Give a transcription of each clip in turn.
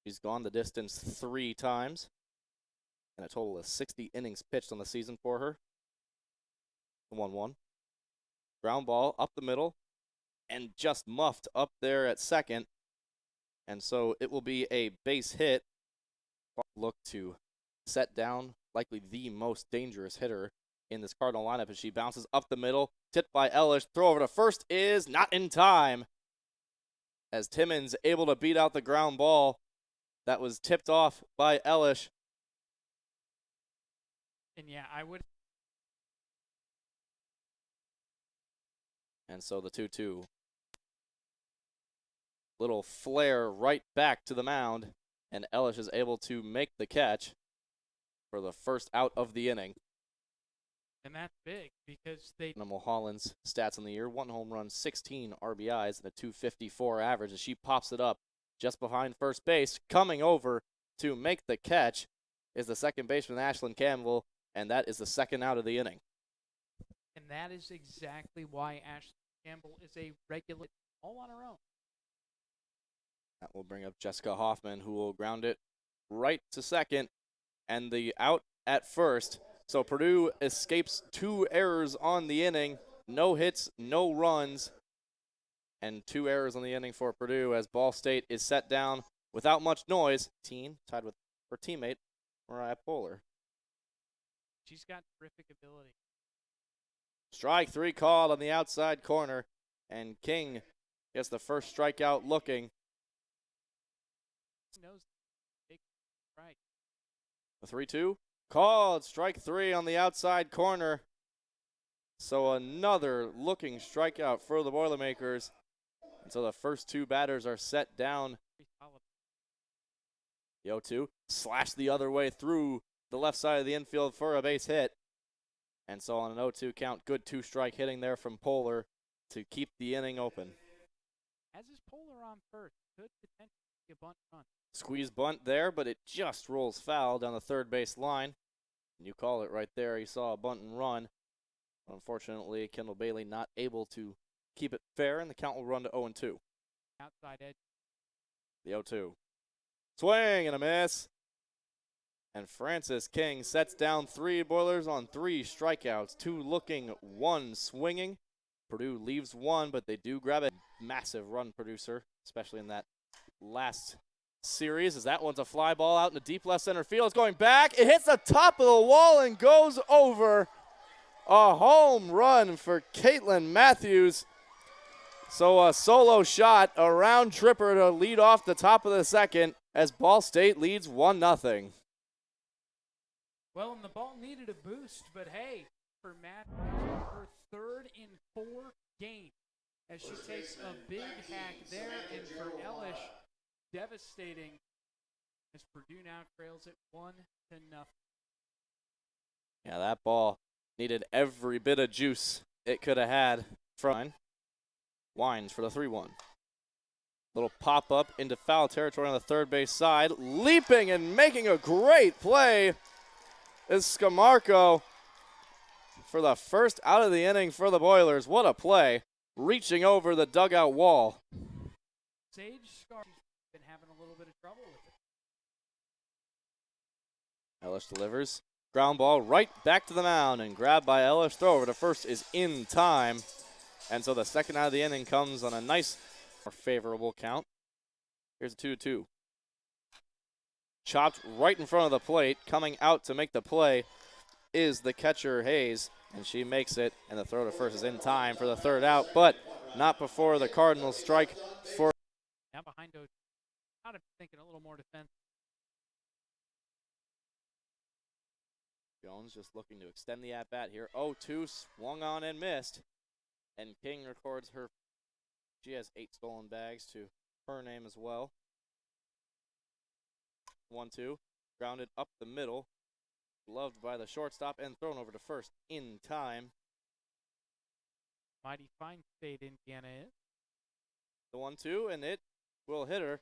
She's gone the distance 3 times, and a total of 60 innings pitched on the season for her. 1-1. Ground ball up the middle, and just muffed up there at second. And so it will be a base hit. Look to set down likely the most dangerous hitter in this Cardinal lineup as she bounces up the middle, tipped by Ellish. Throw over to first is not in time, as Timmons able to beat out the ground ball that was tipped off by Ellish. And yeah, I would. And so the 2-2. Little flare right back to the mound, and Ellish is able to make the catch for the first out of the inning. And that's big because they. Mulholland's stats in the year: 1 home run, 16 RBIs, and a .254 average as she pops it up just behind first base. Coming over to make the catch is the second baseman, Ashlyn Campbell, and that is the second out of the inning. And that is exactly why Ashlyn Campbell is a regular all on her own. That will bring up Jessica Hoffman, who will ground it right to second, and the out at first. So Purdue escapes 2 errors on the inning, no hits, no runs, and 2 errors on the inning for Purdue as Ball State is set down without much noise. Tied with her teammate, Mariah Poehler. She's got terrific ability. Strike 3 called on the outside corner, and King gets the first strikeout looking. Knows big strike. The 3-2 called, strike 3 on the outside corner. So another looking strikeout for the Boilermakers. And so the first 2 batters are set down. The 0-2 slashed the other way through the left side of the infield for a base hit. And so on an 0-2 count, good 2-strike hitting there from Poehler to keep the inning open. As is Poehler on first, could potentially be a bunt run. Squeeze bunt there, but it just rolls foul down the third base line. And you call it right there. You saw a bunt and run. Unfortunately, Kendall Bailey not able to keep it fair, and the count will run to 0-2. Outside edge. The 0-2. Swing and a miss. And Francis King sets down 3 Boilers on 3 strikeouts. 2 looking, 1 swinging. Purdue leaves 1, but they do grab a massive run producer, especially in that last series, as that one's a fly ball out in the deep left center field. It's going back. It hits the top of the wall and goes over. A home run for Caitlin Matthews. So a solo shot, a round tripper to lead off the top of the second as Ball State leads 1-0. Well, and the ball needed a boost, but hey, for Matthews, her 3rd in 4 games, as she takes a big hack there, and for Ellish, devastating as Purdue now trails it 1-0. Yeah, that ball needed every bit of juice it could have had. From Wines for the 3-1. Little pop-up into foul territory on the third base side. Leaping and making a great play is Scamarco for the first out of the inning for the Boilers. What a play. Reaching over the dugout wall. Sage Scar has been having a little bit of trouble with it. Ellish delivers. Ground ball right back to the mound and grabbed by Ellish. Throw over to first is in time. And so the second out of the inning comes on a nice, more favorable count. Here's a 2-2. Chopped right in front of the plate. Coming out to make the play is the catcher, Hayes. And she makes it, and the throw to first is in time for the third out, but not before the Cardinals strike for. Now behind O2. Kind of thinking a little more defense. Jones just looking to extend the at-bat here. 0-2, swung on and missed. And King records her. She has 8 stolen bags to her name as well. 1-2, grounded up the middle. Gloved by the shortstop and thrown over to first in time. Mighty fine state Indiana is. The 1-2, and it will hit her.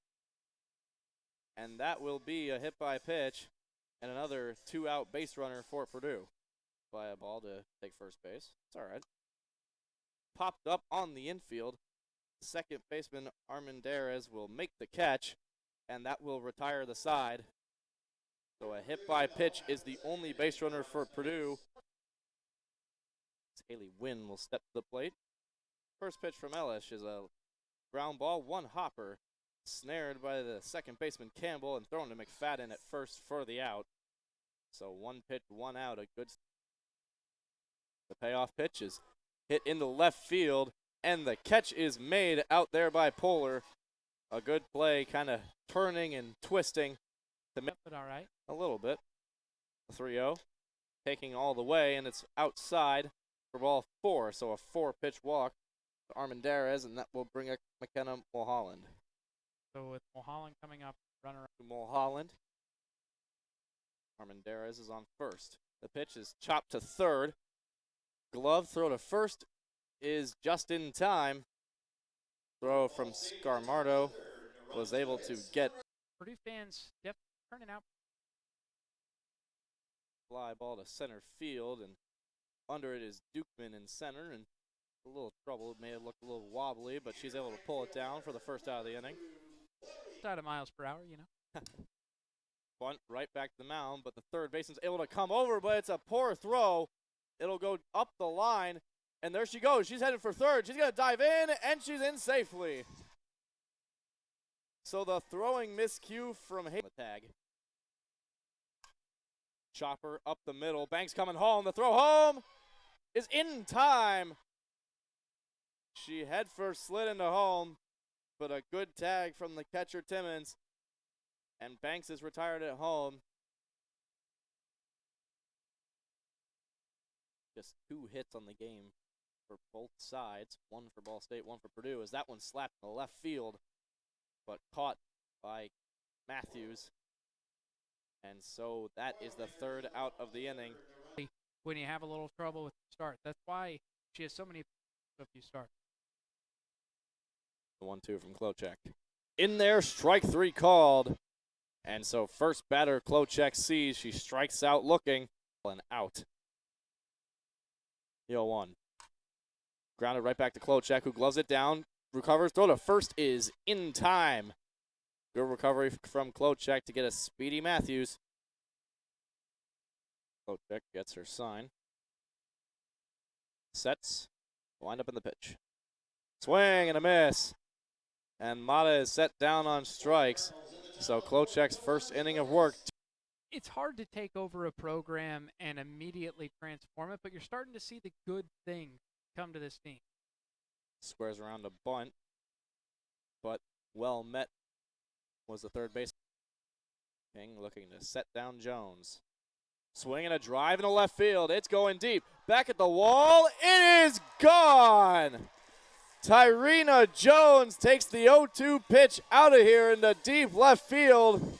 And that will be a hit by pitch and another 2-out base runner for Purdue. Fly a ball to take first base. It's all right. Popped up on the infield. Second baseman Armendariz will make the catch. and that will retire the side. So a hit by pitch is the only base runner for Purdue. Haley Wynn will step to the plate. First pitch from Elish is a ground ball, one hopper, snared by the second baseman Campbell and thrown to McFadden at first for the out. So one pitch, one out, a good. The payoff pitch is hit into left field, and the catch is made out there by Poehler. A good play, kind of turning and twisting to make it all right. A little bit. 3-0, taking all the way, and it's outside for ball 4. So a 4-pitch walk to Armendariz, and that will bring up McKenna Mulholland. So with Mulholland coming up, runner To Mulholland. Armendariz is on first. The pitch is chopped to third. Glove throw to first is just in time. Throw from Scarmardo was able to get Purdue fans definitely turning out. Fly ball to center field, and under it is Dukeman in center, and a little trouble. It may have looked a little wobbly, but she's able to pull it down for the first out of the inning. It's out of miles per hour, you know. Bunt right back to the mound, but the third baseman's able to come over, but it's a poor throw. It'll go up the line, and there she goes. She's headed for third. She's going to dive in, and she's in safely. So the throwing miscue from the tag. Chopper up the middle. Banks coming home. The throw home is in time. She head first slid into home, but a good tag from the catcher Timmons. And Banks is retired at home. Just 2 hits on the game for both sides. One for Ball State, one for Purdue, as that one slapped in the left field, but caught by Matthews. And so that is the third out of the inning. When you have a little trouble with the start, that's why she has so many if you start. The 1-2 from Klochek. In there, strike 3 called. And so first batter Klochek sees, she strikes out looking, and out. The 0-1. Grounded right back to Klochek, who gloves it down, recovers, throw to first is in time. Good recovery from Klochek to get a speedy Matthews. Klochek gets her sign. Sets, wind up in the pitch. Swing and a miss. And Mata is set down on strikes. So Klochek's first inning of work. It's hard to take over a program and immediately transform it, but you're starting to see the good things come to this team. Squares around a bunt, but well met was the third base. King looking to set down Jones. Swing and a drive into left field. It's going deep. Back at the wall. It is gone. Tyrena Jones takes the 0-2 pitch out of here into deep left field,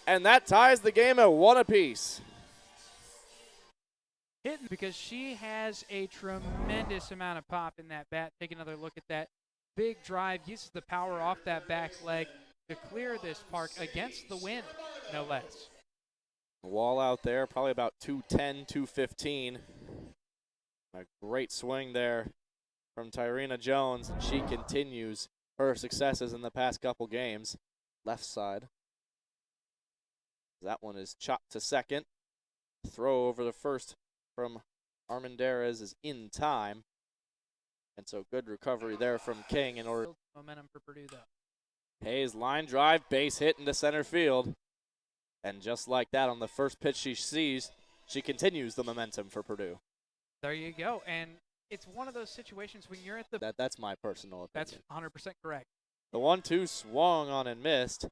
and that ties the game at 1 apiece. Hitting because she has a tremendous amount of pop in that bat. Take another look at that big drive. Uses the power off that back leg to clear this park against the wind, no less. Wall out there, probably about 210, 215. A great swing there from Tyrena Jones, and she continues her successes in the past couple games. Left side. That one is chopped to second. Throw over the first from Armendariz is in time. And so good recovery there from King in order. Momentum for Purdue, though. Hayes line drive, base hit into center field. And just like that, on the first pitch she sees, she continues the momentum for Purdue. There you go. And it's one of those situations when you're at the... That's my personal opinion. That's 100% correct. The 1-2 swung on and missed.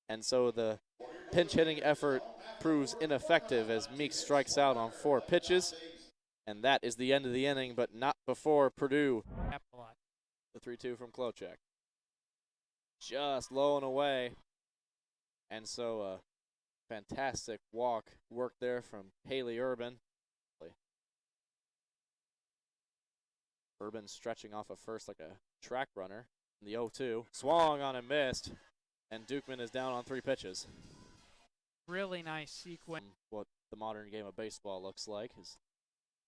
And so the pinch hitting effort proves ineffective as Meeks strikes out on 4 pitches. And that is the end of the inning, but not before Purdue. The 3-2 from Klochek. Just low and away. And so a fantastic work there from Haley Urban. Urban stretching off of first like a track runner. The 0-2. Swung on and missed. And Dukeman is down on 3 pitches. Really nice sequence. What the modern game of baseball looks like is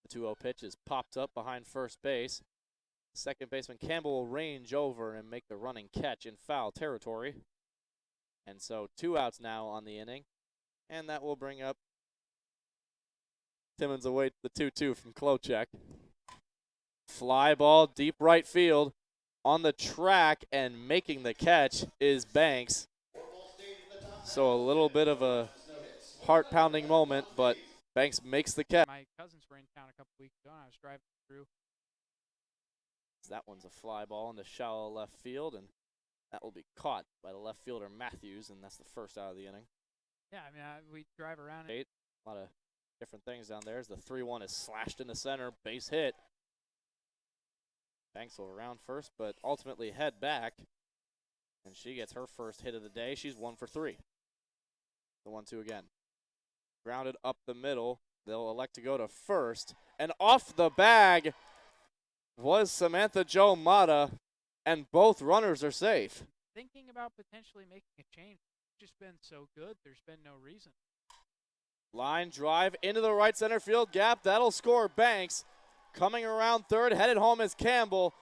the 2-0 pitch is popped up behind first base. Second baseman Campbell will range over and make the running catch in foul territory. And so 2 outs now on the inning. And that will bring up Timmons away the 2-2 from Klochek. Fly ball, deep right field. On the track and making the catch is Banks. So a little bit of a heart-pounding moment, but Banks makes the catch. My cousins were in town a couple weeks ago, and I was driving through. That one's a fly ball into shallow left field, and that will be caught by the left fielder Matthews, and that's the first out of the inning. Yeah, I mean, we drive around. A lot of different things down there. As the 3-1 is slashed into center, base hit. Banks will round first, but ultimately head back, and she gets her first hit of the day. She's 1 for 3. The 1-2 again. Grounded up the middle. They'll elect to go to first, and off the bag was Samantha Jo Mata, and both runners are safe. Thinking about potentially making a change. It's just been so good, there's been no reason. Line drive into the right center field gap. That'll score Banks. Coming around third, headed home is Campbell.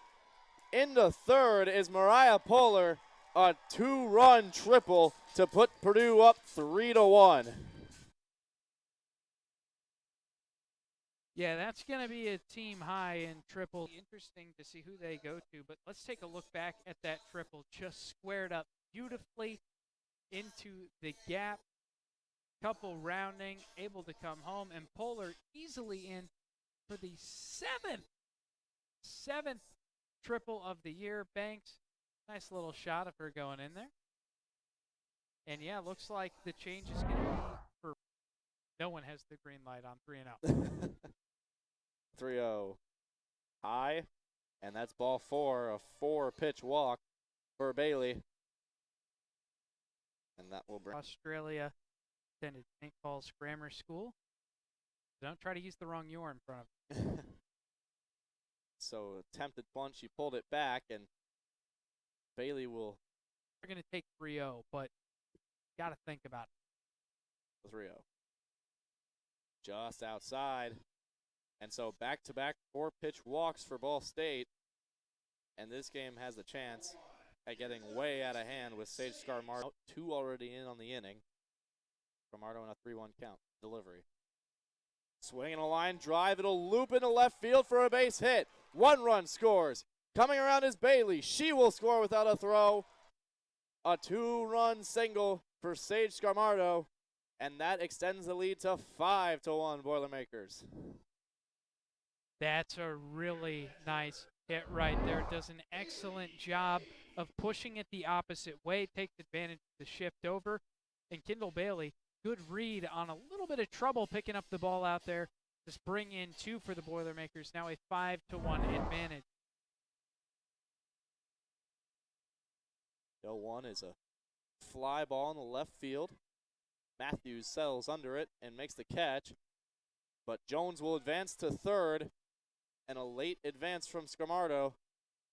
Into third is Mariah Poehler. A 2-run triple to put Purdue up 3-1. Yeah, that's going to be a team high in triple. Interesting to see who they go to, but let's take a look back at that triple. Just squared up beautifully into the gap. Couple rounding, able to come home, and Poehler easily in for the seventh triple of the year. Banks, nice little shot of her going in there. And yeah, looks like the change is going to be for no one has the green light on 3-0. 3-0 high, and that's ball 4, a 4-pitch walk for Bailey. And that will bring Australia attended St. Paul's Grammar School. Don't try to use the wrong "your" in front of him. So attempted bunt, she pulled it back, and Bailey will. They're going to take 3-0, but got to think about it. 3-0. Just outside. And so back-to-back 4-pitch walks for Ball State. And this game has a chance at getting way out of hand with Sage Scarmardo. 2 already in on the inning. Scarmardo in a 3-1 count. Delivery. Swinging a line drive. It'll loop into left field for a base hit. 1 run scores. Coming around is Bailey. She will score without a throw. A 2-run single for Sage Scarmardo. And that extends the lead to 5-1 Boilermakers. That's a really nice hit right there. Does an excellent job of pushing it the opposite way. Takes advantage of the shift over. And Kendall Bailey, good read on a little bit of trouble picking up the ball out there. Just bring in 2 for the Boilermakers. Now a 5-1 advantage. 0-1 is a fly ball in the left field. Matthews settles under it and makes the catch. But Jones will advance to third. And a late advance from Scamardo.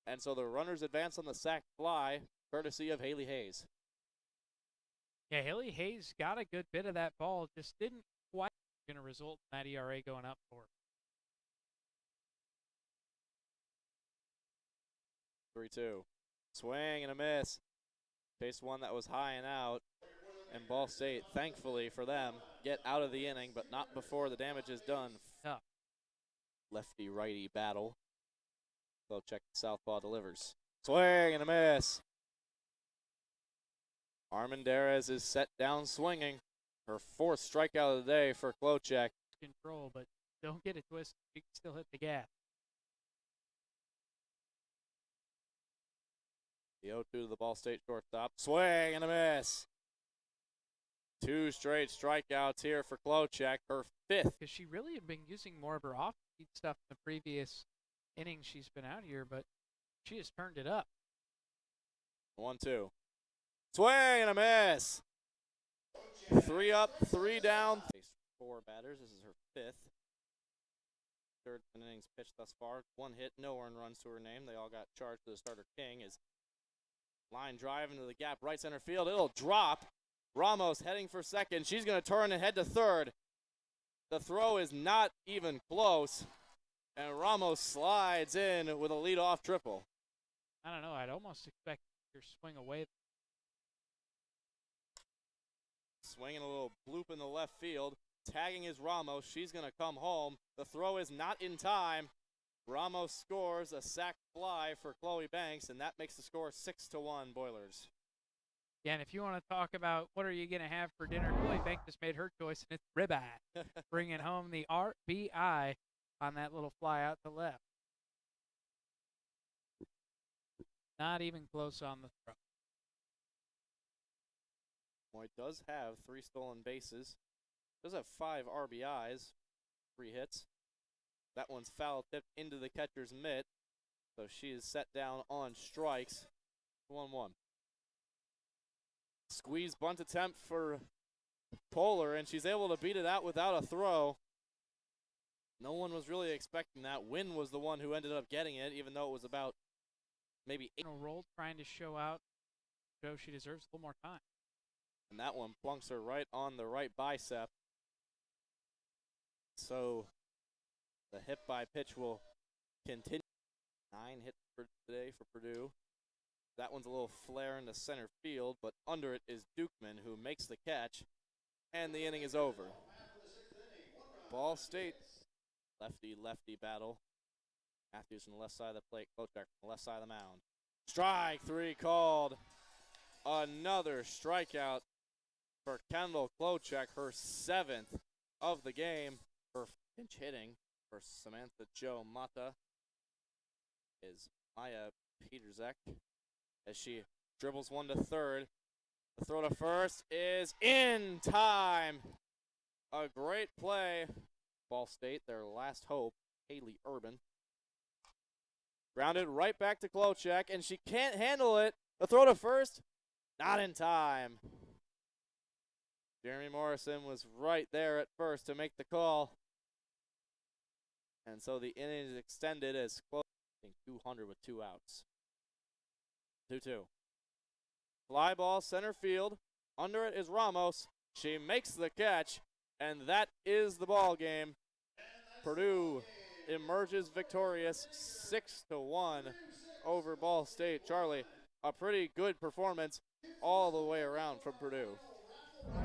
And so the runners advance on the sac fly, courtesy of Haley Hayes. Yeah, Haley Hayes got a good bit of that ball, just didn't quite going to result in that ERA going up for her. 3-2. Swing and a miss. Chase one that was high and out. And Ball State, thankfully for them, get out of the inning, but not before the damage is done. Tough. Lefty-righty battle. Klochek southpaw delivers. Swing and a miss. Armendariz is set down swinging. Her 4th strikeout of the day for Klochek. Control, but don't get it twisted. You can still hit the gas. The 0-2 to the Ball State shortstop. Swing and a miss. 2 straight strikeouts here for Klochek, her 5th. Because she really had been using more of her off-speed stuff in the previous innings she's been out here, but she has turned it up. 1-2. Swing and a miss. 3 up, 3 down. 4 batters. This is her 5th. 3rd innings pitched thus far. 1 hit, no earned runs to her name. They all got charged to the starter King. Is line drive into the gap, right center field. It'll drop. Ramos heading for second. She's going to turn and head to third. The throw is not even close. And Ramos slides in with a leadoff triple. I don't know. I'd almost expect your swing away. Swinging a little bloop in the left field. Tagging is Ramos. She's going to come home. The throw is not in time. Ramos scores a sac fly for Chloe Banks, and that makes the score 6-1 Boilers. Yeah, and if you want to talk about what are you going to have for dinner, Chloe Banks just made her choice, and it's ribeye. Bringing home the RBI on that little fly out to left. Not even close on the throw. Moy does have 3 stolen bases. Does have 5 RBIs, 3 hits. That one's foul tipped into the catcher's mitt, so she is set down on strikes. 1-1. Squeeze bunt attempt for Polar, and she's able to beat it out without a throw. No one was really expecting that. Wynn was the one who ended up getting it, even though it was about maybe 8. Roll trying to show she deserves a little more time. And that one plunks her right on the right bicep. So the hit by pitch will continue. 9 hits for today for Purdue. That one's a little flare into center field, but under it is Dukeman, who makes the catch, and the inning is over. Ball State, lefty-lefty battle. Matthews from the left side of the plate, Klochak from the left side of the mound. Strike 3 called. Another strikeout for Kendall Klochak, her 7th of the game. Her pinch hitting for Samantha Jo Mata is Maya Peterzek as she dribbles one to third. The throw to first is in time. A great play. Ball State, their last hope, Haley Urban. Grounded right back to Klochak, and she can't handle it. The throw to first, not in time. Jeremy Morrison was right there at first to make the call. And so the inning is extended as Klochak 200 with 2 outs. 2-2. Fly ball center field. Under it is Ramos. She makes the catch, and that is the ball game. Purdue emerges victorious 6-1 over Ball State. Charlie, a pretty good performance all the way around from Purdue.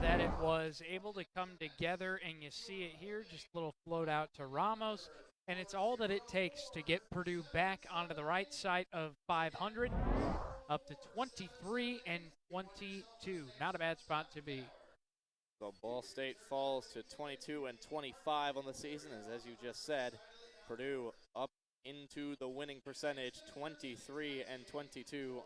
That it was able to come together, and you see it here, just a little float out to Ramos, and it's all that it takes to get Purdue back onto the right side of 500, up to 23-22. Not a bad spot to be. So Ball State falls to 22-25 on the season, as you just said, Purdue up into the winning percentage, 23-22.